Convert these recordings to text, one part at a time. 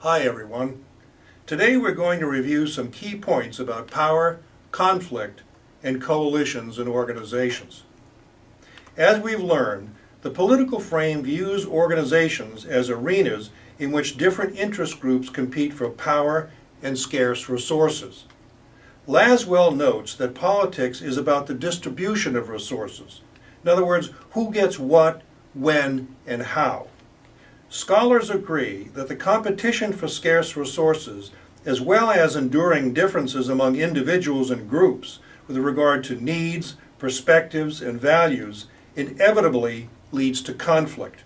Hi everyone. Today we're going to review some key points about power, conflict, and coalitions in organizations. As we've learned, the political frame views organizations as arenas in which different interest groups compete for power and scarce resources. Laswell notes that politics is about the distribution of resources. In other words, who gets what, when, and how. Scholars agree that the competition for scarce resources, as well as enduring differences among individuals and groups with regard to needs, perspectives, and values, inevitably leads to conflict.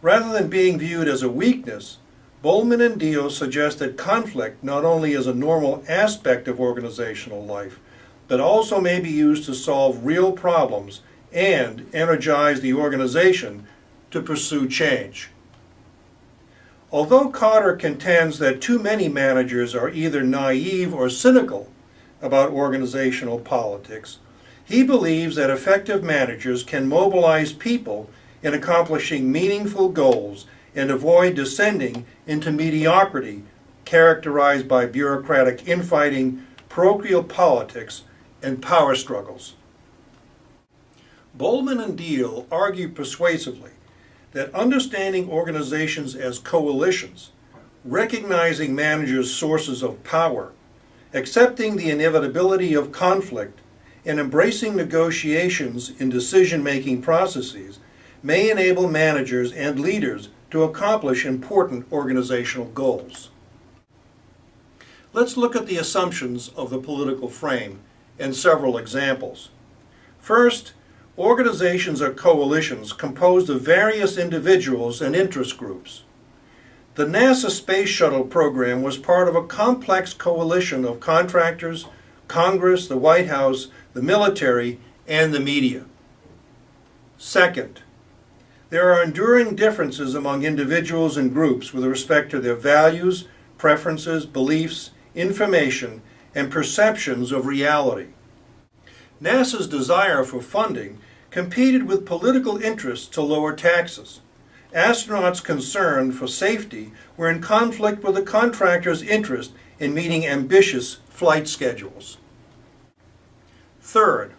Rather than being viewed as a weakness, Bowman and Deal suggest that conflict not only is a normal aspect of organizational life, but also may be used to solve real problems and energize the organization to pursue change. Although Cotter contends that too many managers are either naive or cynical about organizational politics, he believes that effective managers can mobilize people in accomplishing meaningful goals and avoid descending into mediocrity characterized by bureaucratic infighting, parochial politics, and power struggles. Bowman and Deal argue persuasively that understanding organizations as coalitions, recognizing managers' sources of power, accepting the inevitability of conflict, and embracing negotiations in decision-making processes may enable managers and leaders to accomplish important organizational goals. Let's look at the assumptions of the political frame and several examples. First, organizations are coalitions composed of various individuals and interest groups. The NASA Space Shuttle program was part of a complex coalition of contractors, Congress, the White House, the military, and the media. Second, there are enduring differences among individuals and groups with respect to their values, preferences, beliefs, information, and perceptions of reality. NASA's desire for funding competed with political interests to lower taxes. Astronauts concerned for safety were in conflict with the contractor's interest in meeting ambitious flight schedules. Third,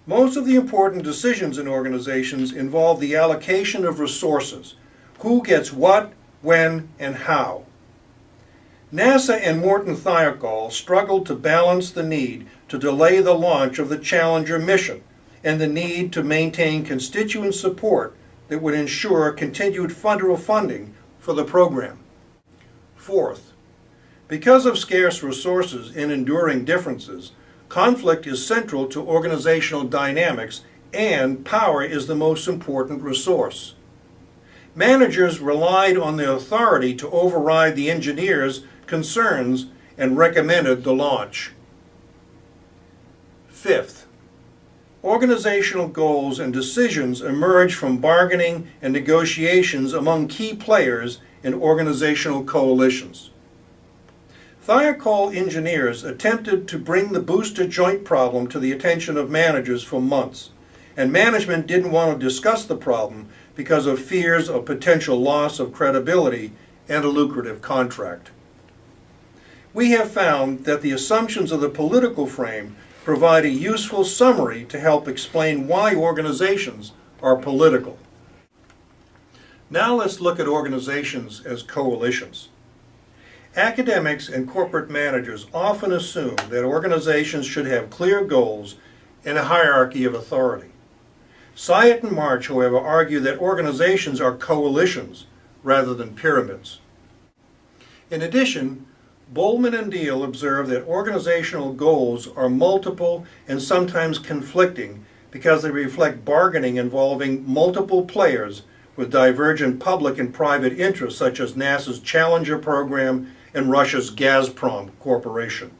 most of the important decisions in organizations involve the allocation of resources. Who gets what, when, and how. NASA and Morton Thiokol struggled to balance the need to delay the launch of the Challenger mission and the need to maintain constituent support that would ensure continued federal funding for the program. Fourth, because of scarce resources and enduring differences, conflict is central to organizational dynamics and power is the most important resource. Managers relied on their authority to override the engineers' concerns and recommended the launch. Fifth, organizational goals and decisions emerge from bargaining and negotiations among key players in organizational coalitions. Thiokol engineers attempted to bring the booster joint problem to the attention of managers for months, and management didn't want to discuss the problem because of fears of potential loss of credibility and a lucrative contract. We have found that the assumptions of the political frame provide a useful summary to help explain why organizations are political. Now let's look at organizations as coalitions. Academics and corporate managers often assume that organizations should have clear goals and a hierarchy of authority. Syatt and March, however, argue that organizations are coalitions rather than pyramids. In addition, Bowman and Deal observe that organizational goals are multiple and sometimes conflicting because they reflect bargaining involving multiple players with divergent public and private interests such as NASA's Challenger program and Russia's Gazprom Corporation.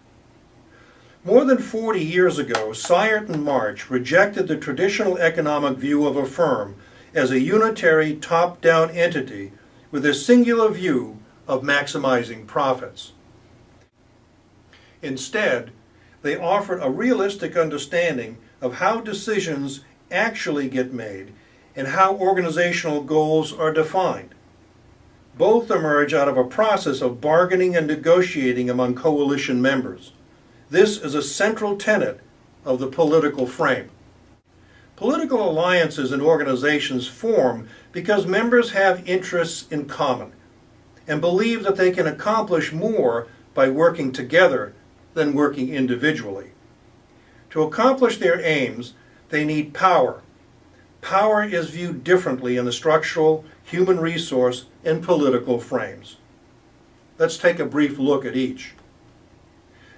More than 40 years ago, Syatt and March rejected the traditional economic view of a firm as a unitary top-down entity with a singular view of maximizing profits. Instead, they offered a realistic understanding of how decisions actually get made and how organizational goals are defined. Both emerge out of a process of bargaining and negotiating among coalition members. This is a central tenet of the political frame. Political alliances and organizations form because members have interests in common and believe that they can accomplish more by working together than working individually. To accomplish their aims, they need power. Power is viewed differently in the structural, human resource, and political frames. Let's take a brief look at each.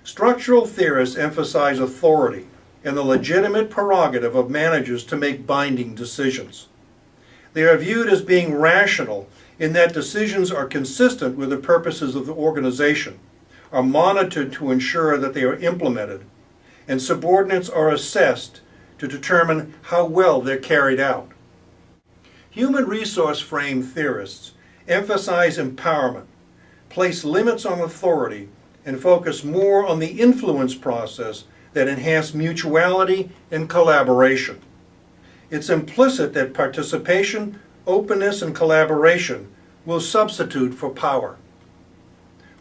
Structural theorists emphasize authority and the legitimate prerogative of managers to make binding decisions. They are viewed as being rational in that decisions are consistent with the purposes of the organization, are monitored to ensure that they are implemented, and subordinates are assessed to determine how well they're carried out. Human resource frame theorists emphasize empowerment, place limits on authority, and focus more on the influence process that enhance mutuality and collaboration. It's implicit that participation, openness, and collaboration will substitute for power.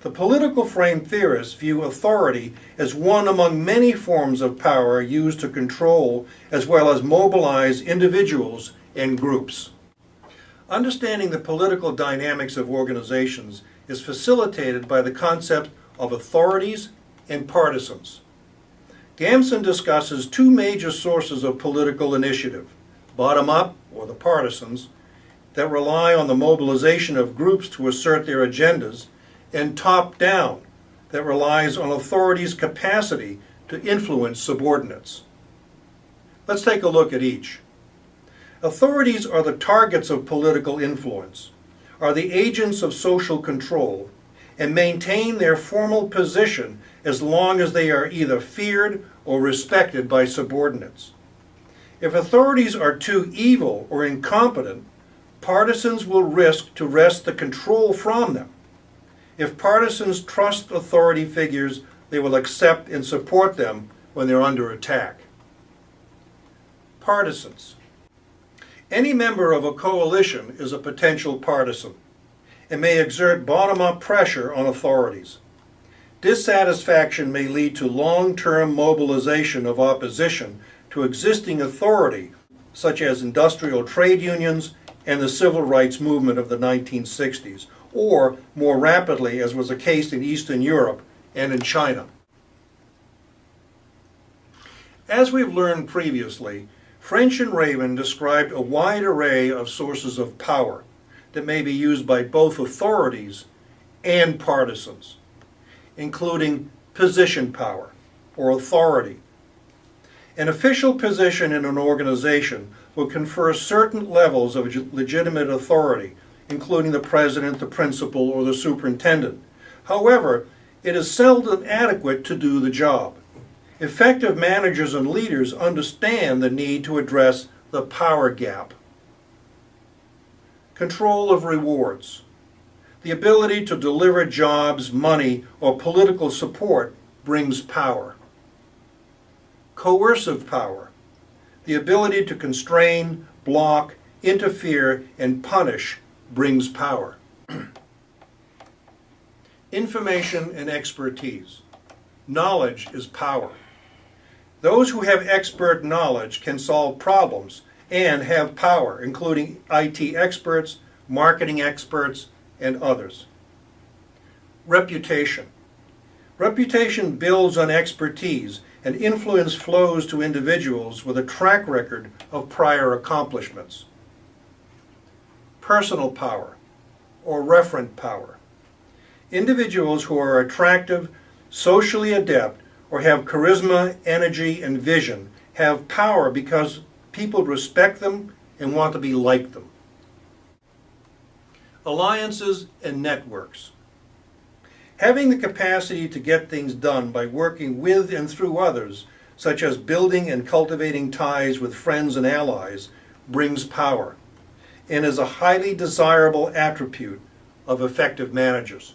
The political frame theorists view authority as one among many forms of power used to control as well as mobilize individuals and groups. Understanding the political dynamics of organizations is facilitated by the concept of authorities and partisans. Gamson discusses two major sources of political initiative: bottom-up, or the partisans, that rely on the mobilization of groups to assert their agendas, and top-down, that relies on authorities' capacity to influence subordinates. Let's take a look at each. Authorities are the targets of political influence, are the agents of social control, and maintain their formal position as long as they are either feared or respected by subordinates. If authorities are too evil or incompetent, partisans will risk to wrest the control from them. If partisans trust authority figures, they will accept and support them when they're under attack. Partisans. Any member of a coalition is a potential partisan and may exert bottom-up pressure on authorities. Dissatisfaction may lead to long-term mobilization of opposition to existing authority, such as industrial trade unions and the civil rights movement of the 1960s, or more rapidly, as was the case in Eastern Europe and in China. As we've learned previously, French and Raven described a wide array of sources of power that may be used by both authorities and partisans, including position power, or authority. An official position in an organization will confer certain levels of legitimate authority, including the president, the principal, or the superintendent. However, it is seldom adequate to do the job. Effective managers and leaders understand the need to address the power gap. Control of rewards. The ability to deliver jobs, money, or political support brings power. Coercive power. The ability to constrain, block, interfere, and punish brings power. Information and expertise. Knowledge is power. Those who have expert knowledge can solve problems and have power, including IT experts, marketing experts, and others. Reputation. Reputation builds on expertise, and influence flows to individuals with a track record of prior accomplishments. Personal power, or referent power. Individuals who are attractive, socially adept, or have charisma, energy, and vision have power because people respect them and want to be like them. Alliances and networks. Having the capacity to get things done by working with and through others, such as building and cultivating ties with friends and allies, brings power and is a highly desirable attribute of effective managers.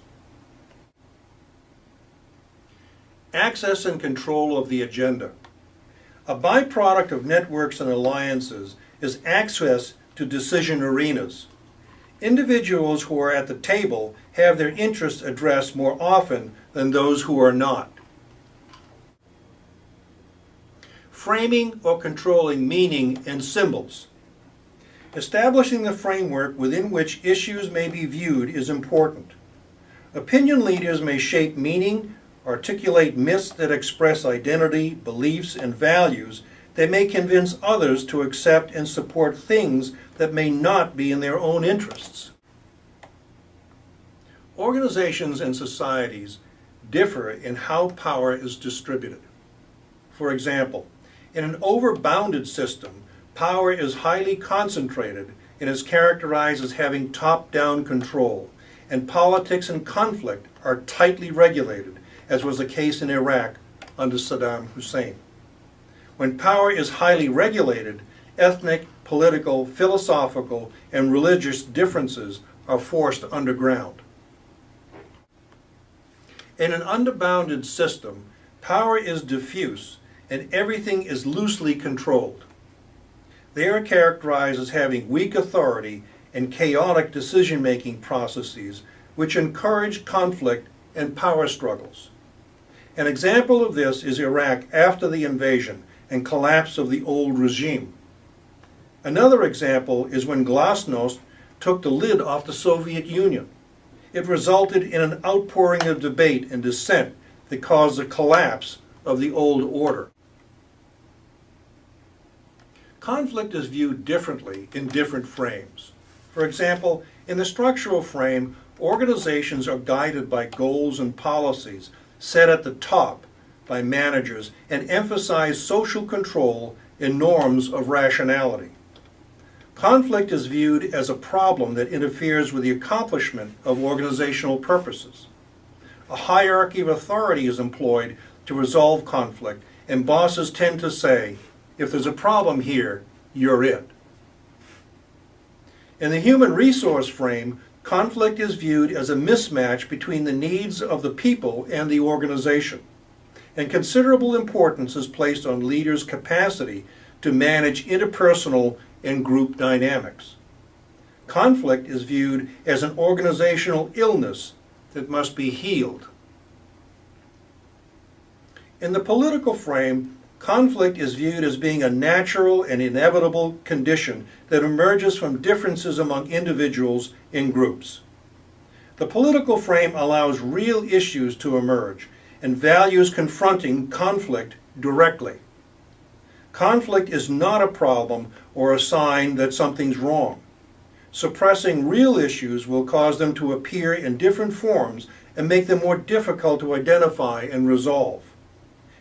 Access and control of the agenda. A byproduct of networks and alliances is access to decision arenas. Individuals who are at the table have their interests addressed more often than those who are not. Framing or controlling meaning and symbols. Establishing the framework within which issues may be viewed is important. Opinion leaders may shape meaning, articulate myths that express identity, beliefs, and values that may convince others to accept and support things that may not be in their own interests. Organizations and societies differ in how power is distributed. For example, in an overbounded system, power is highly concentrated and is characterized as having top-down control, and politics and conflict are tightly regulated, as was the case in Iraq under Saddam Hussein. When power is highly regulated, ethnic, political, philosophical, and religious differences are forced underground. In an unbounded system, power is diffuse and everything is loosely controlled. They are characterized as having weak authority and chaotic decision-making processes which encourage conflict and power struggles. An example of this is Iraq after the invasion and collapse of the old regime. Another example is when Glasnost took the lid off the Soviet Union. It resulted in an outpouring of debate and dissent that caused the collapse of the old order. Conflict is viewed differently in different frames. For example, in the structural frame, organizations are guided by goals and policies set at the top by managers and emphasize social control and norms of rationality. Conflict is viewed as a problem that interferes with the accomplishment of organizational purposes. A hierarchy of authority is employed to resolve conflict, and bosses tend to say, if there's a problem here, you're it. In the human resource frame, conflict is viewed as a mismatch between the needs of the people and the organization, and considerable importance is placed on leaders' capacity to manage interpersonal and group dynamics. Conflict is viewed as an organizational illness that must be healed. In the political frame, conflict is viewed as being a natural and inevitable condition that emerges from differences among individuals in groups. The political frame allows real issues to emerge and values confronting conflict directly. Conflict is not a problem or a sign that something's wrong. Suppressing real issues will cause them to appear in different forms and make them more difficult to identify and resolve.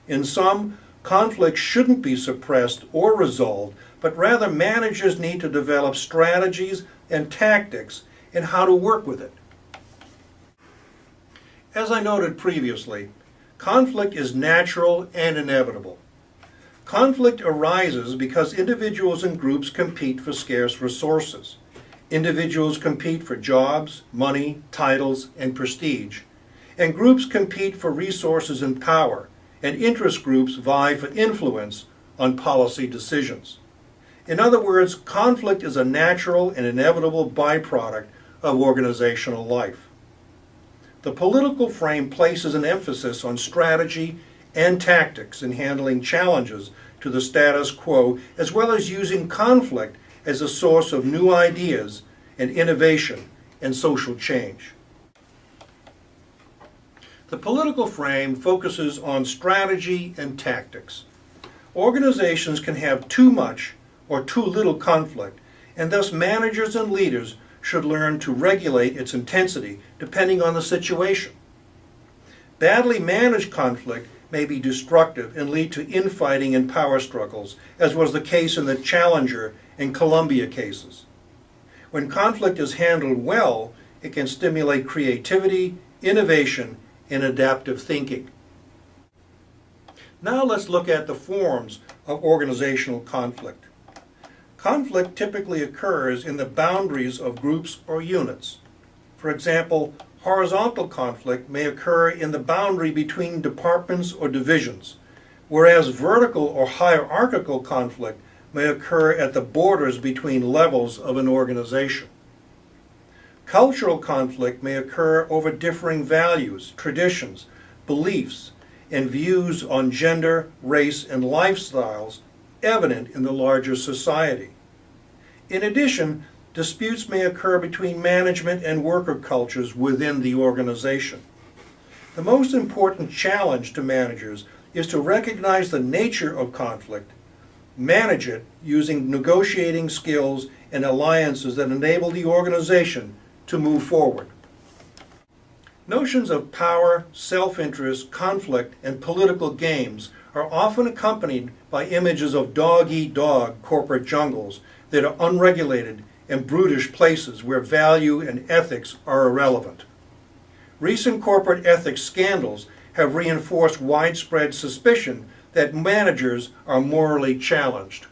In sum, conflict shouldn't be suppressed or resolved, but rather managers need to develop strategies and tactics in how to work with it. As I noted previously, conflict is natural and inevitable. Conflict arises because individuals and groups compete for scarce resources. Individuals compete for jobs, money, titles, and prestige. And groups compete for resources and power, and interest groups vie for influence on policy decisions. In other words, conflict is a natural and inevitable byproduct of organizational life. The political frame places an emphasis on strategy and tactics in handling challenges to the status quo, as well as using conflict as a source of new ideas and innovation and social change. The political frame focuses on strategy and tactics. Organizations can have too much or too little conflict, and thus managers and leaders should learn to regulate its intensity depending on the situation. Badly managed conflict may be destructive and lead to infighting and power struggles, as was the case in the Challenger and Columbia cases. When conflict is handled well, it can stimulate creativity, innovation, and adaptive thinking. Now let's look at the forms of organizational conflict. Conflict typically occurs in the boundaries of groups or units. For example, horizontal conflict may occur in the boundary between departments or divisions, whereas vertical or hierarchical conflict may occur at the borders between levels of an organization. Cultural conflict may occur over differing values, traditions, beliefs, and views on gender, race, and lifestyles evident in the larger society. In addition, disputes may occur between management and worker cultures within the organization. The most important challenge to managers is to recognize the nature of conflict, manage it using negotiating skills and alliances that enable the organization to move forward. Notions of power, self-interest, conflict, and political games are often accompanied by images of dog-eat-dog corporate jungles that are unregulated and brutish places where value and ethics are irrelevant. Recent corporate ethics scandals have reinforced widespread suspicion that managers are morally challenged.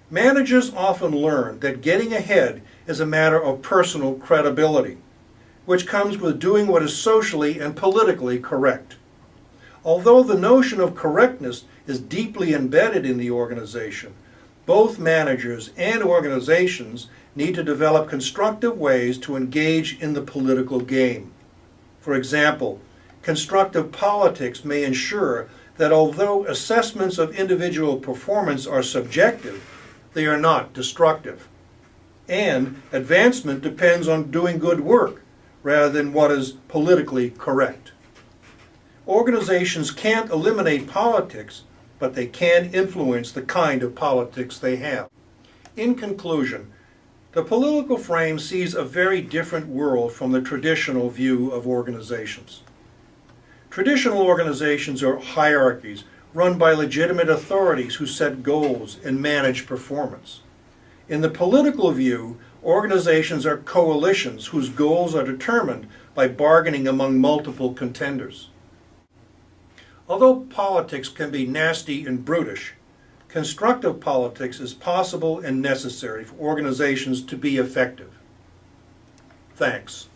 Managers often learn that getting ahead is a matter of personal credibility, which comes with doing what is socially and politically correct. Although the notion of correctness is deeply embedded in the organization, both managers and organizations need to develop constructive ways to engage in the political game. For example, constructive politics may ensure that although assessments of individual performance are subjective, they are not destructive. And advancement depends on doing good work rather than what is politically correct. Organizations can't eliminate politics, but they can influence the kind of politics they have. In conclusion, the political frame sees a very different world from the traditional view of organizations. Traditional organizations are hierarchies run by legitimate authorities who set goals and manage performance. In the political view, organizations are coalitions whose goals are determined by bargaining among multiple contenders. Although politics can be nasty and brutish, constructive politics is possible and necessary for organizations to be effective. Thanks.